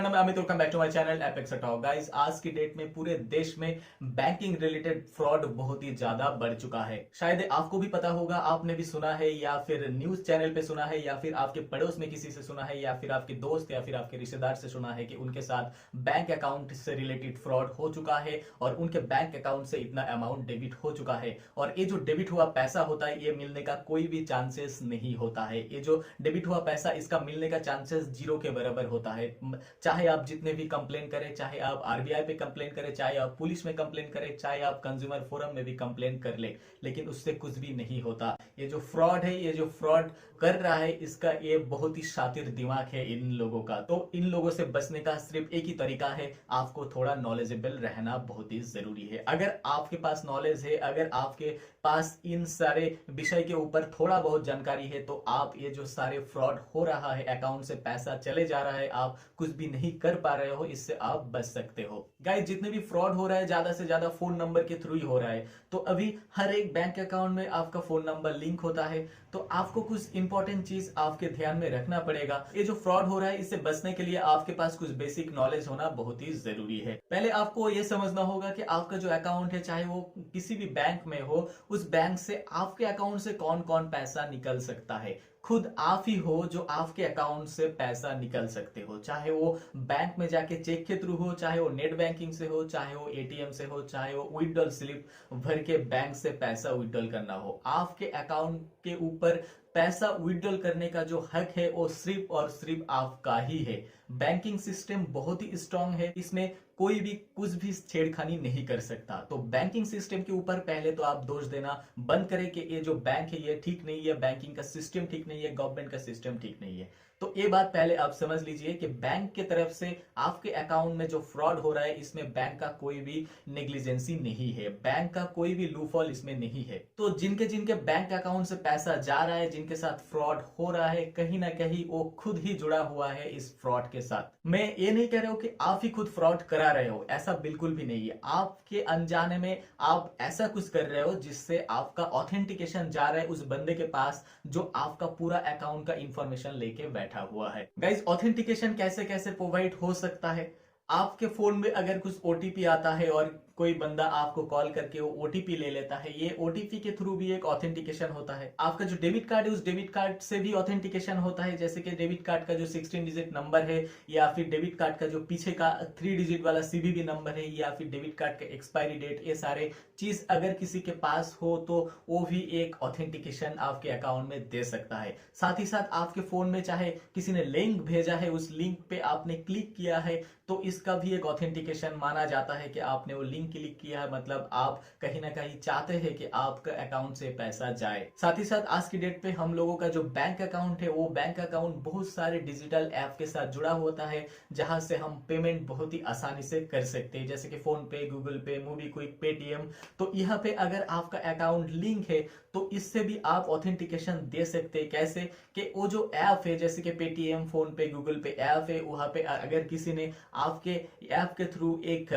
नाम है Amit, welcome back to my channel apex talk. Guys, आज की डेट में पूरे देश में बैंकिंग रिलेटेड फ्रॉड बहुत ही ज्यादा बढ़ चुका है। शायद आपको भी पता होगा, आपने भी सुना है या फिर न्यूज चैनल पे सुना है या फिर आपके पड़ोस में किसी से सुना है या फिर आपके दोस्त या फिर आपके रिश्तेदार से सुना है कि उनके साथ बैंक अकाउंट से रिलेटेड फ्रॉड हो चुका है और उनके बैंक अकाउंट से इतना अमाउंट डेबिट हो चुका है। और ये जो डेबिट हुआ पैसा होता है, ये मिलने का कोई भी चांसेस नहीं होता है। ये जो डेबिट हुआ पैसा, इसका मिलने का चांसेस जीरो के बराबर होता है। चाहे आप जितने भी कंप्लेन करें, चाहे आप आरबीआई पे कंप्लेन करें, चाहे आप पुलिस में कंप्लेन करें, चाहे आप कंज्यूमर फोरम में भी कंप्लेन कर ले, लेकिन उससे कुछ भी नहीं होता। ये जो फ्रॉड है, ये जो फ्रॉड कर रहा है, इसका ये बहुत ही शातिर दिमाग है इन लोगों का। तो इन लोगों से बचने का सिर्फ एक ही तरीका है, आपको थोड़ा नॉलेजेबल रहना बहुत ही जरूरी है। अगर आपके पास नॉलेज है, अगर आपके पास इन सारे विषय के ऊपर थोड़ा बहुत जानकारी है, तो आप ये जो सारे फ्रॉड हो रहा है, अकाउंट से पैसा चले जा रहा है, आप कुछ भी नहीं कर पा रहे हो, इससे आप बच सकते हो। गाइस, जितने भी फ्रॉड हो रहा है, ज्यादा से ज्यादा फोन नंबर के थ्रू ही हो रहा है। तो अभी हर एक बैंक अकाउंट में आपका फोन नंबर लिंक होता है, तो आपको कुछ इंपॉर्टेंट चीज आपके ध्यान में रखना पड़ेगा। ये जो फ्रॉड हो रहा है, इससे बचने के लिए आपके पास कुछ बेसिक नॉलेज होना बहुत ही जरूरी है। पहले आपको ये समझना होगा कि आपका जो अकाउंट है, चाहे वो किसी भी बैंक में हो, उस बैंक से आपके अकाउंट से कौन कौन पैसा निकल सकता है। खुद आप ही हो जो आपके अकाउंट से पैसा निकल सकते हो, चाहे वो बैंक में जाके चेक के थ्रू हो, चाहे वो नेट बैंकिंग से हो, चाहे वो एटीएम से हो, चाहे वो विड्रॉल स्लिप भर के बैंक से पैसा विड्रॉल करना हो। आपके अकाउंट के ऊपर पैसा विड्रॉल करने का जो हक है, वो सिर्फ और सिर्फ आपका ही है। बैंकिंग सिस्टम बहुत ही स्ट्रांग है, इसमें कोई भी कुछ भी छेड़खानी नहीं कर सकता। तो बैंकिंग सिस्टम के ऊपर पहले तो आप दोष देना बंद करें कि ये जो बैंक है ये ठीक नहीं है, बैंकिंग का सिस्टम ठीक नहीं है, गवर्नमेंट का सिस्टम ठीक नहीं है। तो ये बात पहले आप समझ लीजिए कि बैंक के तरफ से आपके अकाउंट में जो फ्रॉड हो रहा है, इसमें बैंक का कोई भी नेग्लिजेंसी नहीं है, बैंक का कोई भी लूफॉल इसमें नहीं है। तो जिनके जिनके बैंक अकाउंट से पैसा जा रहा है, जिनके साथ फ्रॉड हो रहा है, कहीं ना कहीं वो खुद ही जुड़ा हुआ है इस फ्रॉड के साथ। मैं ये नहीं कह रहा हूं कि आप ही खुद फ्रॉड करा रहे हो, ऐसा बिल्कुल भी नहीं है। आपके अनजाने में आप ऐसा कुछ कर रहे हो जिससे आपका ऑथेंटिकेशन जा रहा है उस बंदे के पास जो आपका पूरा अकाउंट का इंफॉर्मेशन लेके बैठा हुआ है। गाइस, ऑथेंटिकेशन कैसे कैसे प्रोवाइड हो सकता है। आपके फोन में अगर कुछ ओटीपी आता है और कोई बंदा आपको कॉल करके वो ओटीपी ले लेता है, ये ओटीपी के थ्रू भी एक ऑथेंटिकेशन होता है। आपका जो डेबिट कार्ड है, उस डेबिट कार्ड से भी ऑथेंटिकेशन होता है, जैसे कि डेबिट कार्ड का जो 16 डिजिट नंबर है, या फिर डेबिट कार्ड का जो पीछे का 3 डिजिट वाला सीवीवी नंबर है, या फिर डेबिट कार्ड का एक्सपायरी डेट, ये सारे चीज अगर किसी के पास हो तो वो भी एक ऑथेंटिकेशन आपके अकाउंट में दे सकता है। साथ ही साथ आपके फोन में चाहे किसी ने लिंक भेजा है, उस लिंक पे आपने क्लिक किया है, तो इसका भी एक ऑथेंटिकेशन माना जाता है कि आपने वो लिंक क्लिक किया है, मतलब आप कहीं ना कहीं चाहते हैं कि आपका अकाउंट से पैसा जाए। साथ ही साथ आज की डेट पे हम लोगों का जो बैंक अकाउंट है, वो बैंक अकाउंट बहुत सारे डिजिटल ऐप के साथ जुड़ा होता है, जहां से हम पेमेंट बहुत ही आसानी से कर सकते हैं, जैसे कि फोन पे, गूगल पे, मूवी क्विक, पेटीएम। तो यहाँ पे अगर आपका अकाउंट लिंक है, तो इससे भी आप ऑथेंटिकेशन दे सकते हैं। कैसे कि वो जो ऐप है, जैसे कि पेटीएम, फोन पे, गूगल पे ऐप है, वहां पे अगर किसी ने आपके ऐप के थ्रू एक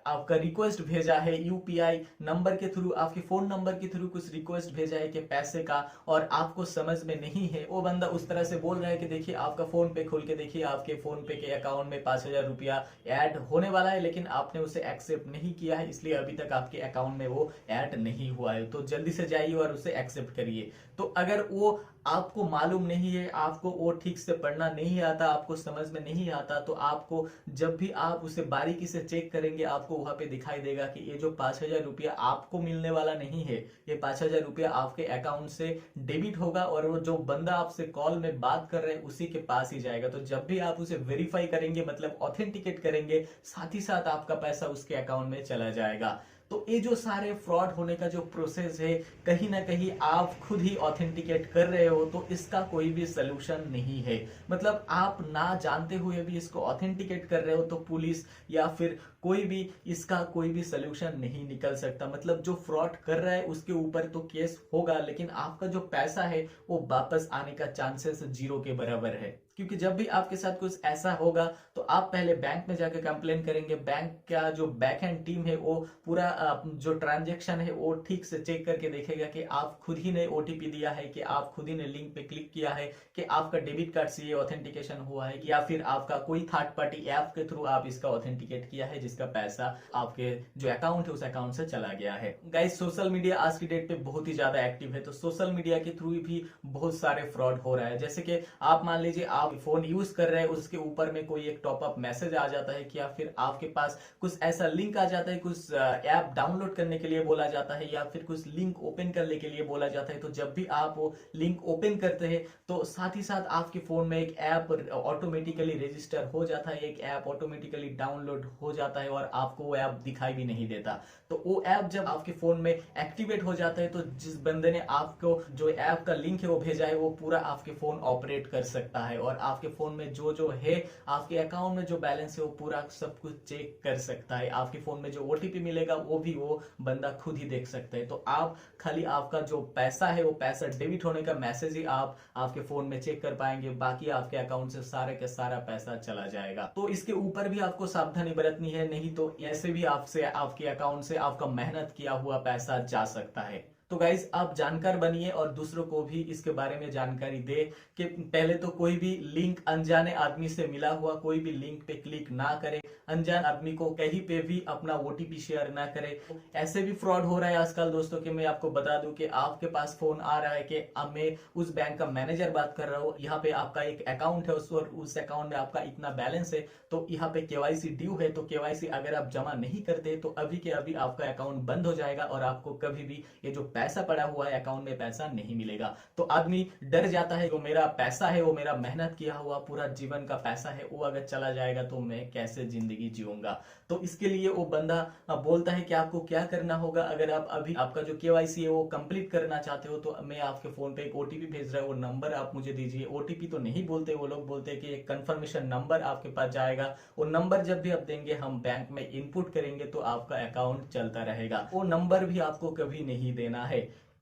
आपका रिक्वेस्ट भेजा है, यूपीआई नंबर के थ्रू, आपके फोन नंबर के थ्रू कुछ रिक्वेस्ट भेजा है कि पैसे का, और आपको समझ में नहीं है, वो बंदा उस तरह से बोल रहा है कि देखिए आपका फोन पे खोल के देखिए, आपके फोन पे के अकाउंट में 5,000 रुपया ऐड होने वाला है, लेकिन आपने उसे एक्सेप्ट नहीं किया है, इसलिए अभी तक आपके अकाउंट में वो ऐड नहीं हुआ है। तो जल्दी से जाइए और उसे एक्सेप्ट करिए। तो अगर वो आपको मालूम नहीं है, आपको वो ठीक से पढ़ना नहीं आता, आपको समझ में नहीं आता, तो आपको जब भी आप उसे बारीकी से चेक करेंगे, आपको वहां पे दिखाई देगा कि ये जो 5,000 रुपया आपको मिलने वाला नहीं है, ये 5,000 रुपया आपके अकाउंट से डेबिट होगा और वो जो बंदा आपसे कॉल में बात कर रहे हैं उसी के पास ही जाएगा। तो जब भी आप उसे वेरीफाई करेंगे, मतलब ऑथेंटिकेट करेंगे, साथ ही साथ आपका पैसा उसके अकाउंट में चला जाएगा। तो ये जो सारे फ्रॉड होने का जो प्रोसेस है, कहीं ना कहीं आप खुद ही ऑथेंटिकेट कर रहे हो, तो इसका कोई भी सोल्यूशन नहीं है। मतलब आप ना जानते हुए भी इसको ऑथेंटिकेट कर रहे हो, तो पुलिस या फिर कोई भी इसका कोई भी सोल्यूशन नहीं निकल सकता। मतलब जो फ्रॉड कर रहा है उसके ऊपर तो केस होगा, लेकिन आपका जो पैसा है वो वापस आने का चांसेस जीरो के बराबर है। क्योंकि जब भी आपके साथ कुछ ऐसा होगा तो आप पहले बैंक में जाकर कंप्लेन करेंगे। बैंक का जो बैक एंड टीम है वो पूरा जो ट्रांजेक्शन है वो ठीक से चेक करके देखेगा कि आप खुद ही ने ओटीपी दिया है, कि आप खुद ही ने लिंक पे क्लिक किया है, कि आपका डेबिट कार्ड से ये ऑथेंटिकेशन हुआ है, या फिर आपका कोई थर्ड पार्टी ऐप के थ्रू आप इसका ऑथेंटिकेट किया है जिसका पैसा आपके जो अकाउंट है उस अकाउंट से चला गया है। गाइस, सोशल मीडिया आज की डेट पे बहुत ही ज्यादा एक्टिव है, तो सोशल मीडिया के थ्रू भी बहुत सारे फ्रॉड हो रहा है। जैसे कि आप मान लीजिए आप फोन यूज कर रहे हैं, उसके ऊपर में कोई एक टॉपअप मैसेज आ जाता है, या फिर आपके पास कुछ ऐसा लिंक आ जाता है, कुछ ऐप डाउनलोड करने के लिए बोला जाता है, या फिर कुछ लिंक ओपन करने के लिए बोला जाता है। तो जब भी आप वो लिंक ओपन करते हैं तो साथ ही साथ आपके फोन में एक ऐप ऑटोमेटिकली रजिस्टर हो जाता है, एक ऐप ऑटोमेटिकली डाउनलोड हो जाता है और आपको वो ऐप दिखाई भी नहीं देता। तो वो ऐप जब आपके फोन में एक्टिवेट हो जाता है तो जिस बंदे ने आपको जो ऐप का लिंक है वो भेजा है वो पूरा आपके फोन ऑपरेट कर सकता है, और आपके फोन में जो जो है, आपके अकाउंट में जो बैलेंस है वो पूरा सब कुछ चेक कर सकता है। आपके फोन में जो ओटीपी मिलेगा वो भी वो बंदा खुद ही देख सकता है। तो आप खाली आपका जो पैसा है वो पैसा डेबिट होने का मैसेज ही आप आपके फोन में चेक कर पाएंगे, बाकी आपके अकाउंट से सारे के सारा पैसा चला जाएगा। तो इसके ऊपर भी आपको सावधानी बरतनी है, नहीं तो ऐसे भी आपसे आपके अकाउंट से आपका मेहनत किया हुआ पैसा जा सकता है। तो गाइज, आप जानकार बनिए और दूसरों को भी इसके बारे में जानकारी दे कि पहले तो कोई भी लिंक अनजाने आदमी से मिला हुआ कोई भी लिंक पे क्लिक ना करे, अनजान आदमी को कहीं पे भी अपना ओटीपी शेयर ना करे। ऐसे भी फ्रॉड हो रहा है आजकल दोस्तों कि मैं आपको बता दूं कि आपके पास फोन आ रहा है कि अब मैं उस बैंक का मैनेजर बात कर रहा हूँ, यहाँ पे आपका एक अकाउंट है, उस अकाउंट में आपका इतना बैलेंस है, तो यहाँ पे केवाईसी ड्यू है, तो केवाईसी अगर आप जमा नहीं करते तो अभी के अभी आपका अकाउंट बंद हो जाएगा और आपको कभी भी ये जो पैसा पड़ा हुआ है अकाउंट में पैसा नहीं मिलेगा। तो आदमी डर जाता है, जो मेरा पैसा है वो मेरा मेहनत किया हुआ पूरा जीवन का पैसा है, वो अगर चला जाएगा तो मैं कैसे जिंदगी जीऊंगा। तो इसके लिए वो बंदा बोलता है कि आपको क्या करना होगा। अगर आप अभी आपका जो केवाईसी है वो कंप्लीट करना चाहते हो तो मैं आपके फोन पे एक ओटीपी भेज रहा हूँ, वो नंबर आप मुझे दीजिए। ओटीपी तो नहीं बोलते वो लोग, बोलते हैं कि एक कंफर्मेशन नंबर आपके पास जाएगा, वो नंबर जब भी आप देंगे हम बैंक में इनपुट करेंगे तो आपका अकाउंट चलता रहेगा। वो नंबर भी आपको कभी नहीं देना है।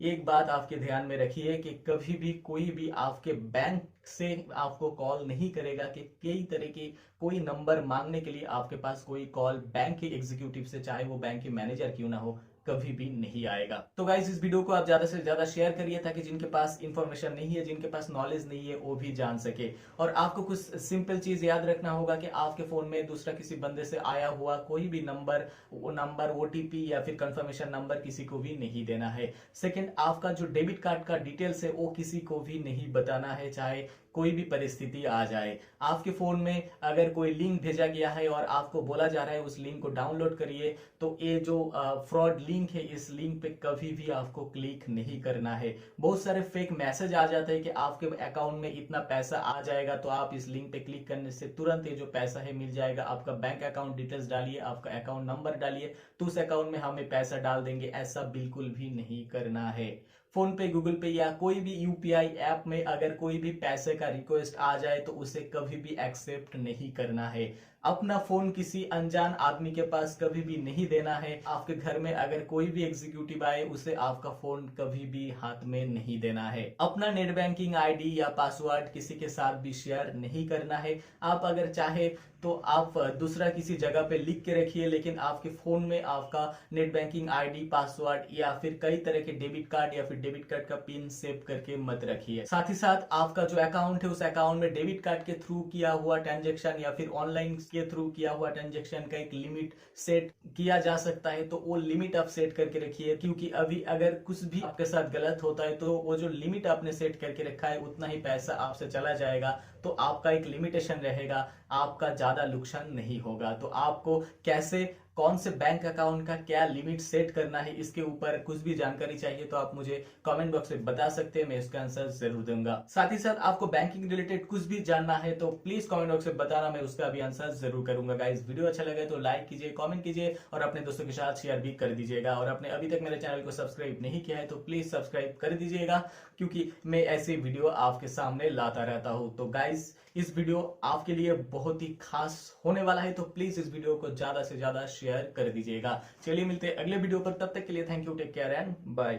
एक बात आपके ध्यान में रखिए कि कभी भी कोई भी आपके बैंक से आपको कॉल नहीं करेगा, कि कई तरह के कोई नंबर मांगने के लिए आपके पास कोई कॉल बैंक के एग्जीक्यूटिव से, चाहे वो बैंक के मैनेजर क्यों ना हो, कभी भी नहीं आएगा। तो गाइस, इस वीडियो को आप ज्यादा से ज्यादा शेयर करिए ताकि जिनके पास इंफॉर्मेशन नहीं है, जिनके पास नॉलेज नहीं है, वो भी जान सके। और आपको कुछ सिंपल चीज याद रखना होगा कि आपके फोन में दूसरा किसी बंदे से आया हुआ कोई भी नंबर, वो नंबर ओटीपी या फिर कंफर्मेशन नंबर किसी को भी नहीं देना है। सेकंड, आपका जो डेबिट कार्ड का डिटेल्स है वो किसी को भी नहीं बताना है, चाहे कोई भी परिस्थिति आ जाए। आपके फोन में अगर कोई लिंक भेजा गया है और आपको बोला जा रहा है उस लिंक को डाउनलोड करिए, तो ये जो फ्रॉड लिंक है इस लिंक पे कभी भी आपको क्लिक नहीं करना है। बहुत सारे फेक मैसेज आ जाते हैं कि आपके अकाउंट में इतना पैसा आ जाएगा, तो आप इस लिंक पे क्लिक करने से तुरंत ये जो पैसा है मिल जाएगा। आपका बैंक अकाउंट डिटेल्स डालिए, आपका अकाउंट नंबर डालिए, तो उस अकाउंट में हमें पैसा डाल देंगे। ऐसा बिल्कुल भी नहीं करना है। फोन पे, गूगल पे या कोई भी यूपीआई ऐप में अगर कोई भी पैसे का रिक्वेस्ट आ जाए तो उसे कभी भी एक्सेप्ट नहीं करना है। अपना फोन किसी अनजान आदमी के पास कभी भी नहीं देना है। आपके घर में अगर कोई भी एग्जीक्यूटिव आए उसे आपका फोन कभी भी हाथ में नहीं देना है। अपना नेट बैंकिंग आईडी या पासवर्ड किसी के साथ भी शेयर नहीं करना है। आप अगर चाहे तो आप दूसरा किसी जगह पे लिख के रखिए, लेकिन आपके फोन में आपका नेट बैंकिंग आईडी, पासवर्ड या फिर कई तरह के डेबिट कार्ड या फिर डेबिट कार्ड का पिन सेव करके मत रखिए। साथ ही साथ आपका जो अकाउंट है उस अकाउंट में डेबिट कार्ड के थ्रू किया हुआ ट्रांजेक्शन या फिर ऑनलाइन के थ्रू किया हुआ ट्रांजेक्शन का एक लिमिट सेट किया जा सकता है, तो वो लिमिट आप सेट करके रखिए। क्योंकि अभी अगर कुछ भी आपके साथ गलत होता है तो वो जो लिमिट आपने सेट करके रखा है उतना ही पैसा आपसे चला जाएगा। तो आपका एक लिमिटेशन रहेगा, आपका ज्यादा नुकसान नहीं होगा। तो आपको कैसे, कौन से बैंक अकाउंट का क्या लिमिट सेट करना है, इसके ऊपर कुछ भी जानकारी चाहिए तो आप मुझे कमेंट बॉक्स में बता सकते हैं, मैं इसका आंसर जरूर दूंगा। साथ ही साथ आपको बैंकिंग रिलेटेड कुछ भी जानना है तो प्लीज कमेंट बॉक्स में बताना, मैं उसका भी आंसर जरूर करूंगा। गाइस, वीडियो अच्छा लगे तो लाइक कीजिए, कमेंट कीजिए और अपने दोस्तों के साथ शेयर भी कर दीजिएगा। और आपने अभी तक मेरे चैनल को सब्सक्राइब नहीं किया है तो प्लीज सब्सक्राइब कर दीजिएगा, क्योंकि मैं ऐसी वीडियो आपके सामने लाता रहता हूँ। तो गाइस, इस वीडियो आपके लिए बहुत ही खास होने वाला है, तो प्लीज इस वीडियो को ज्यादा से ज्यादा शेयर कर दीजिएगा। चलिए मिलते हैं अगले वीडियो पर, तब तक के लिए thank you, take care and bye.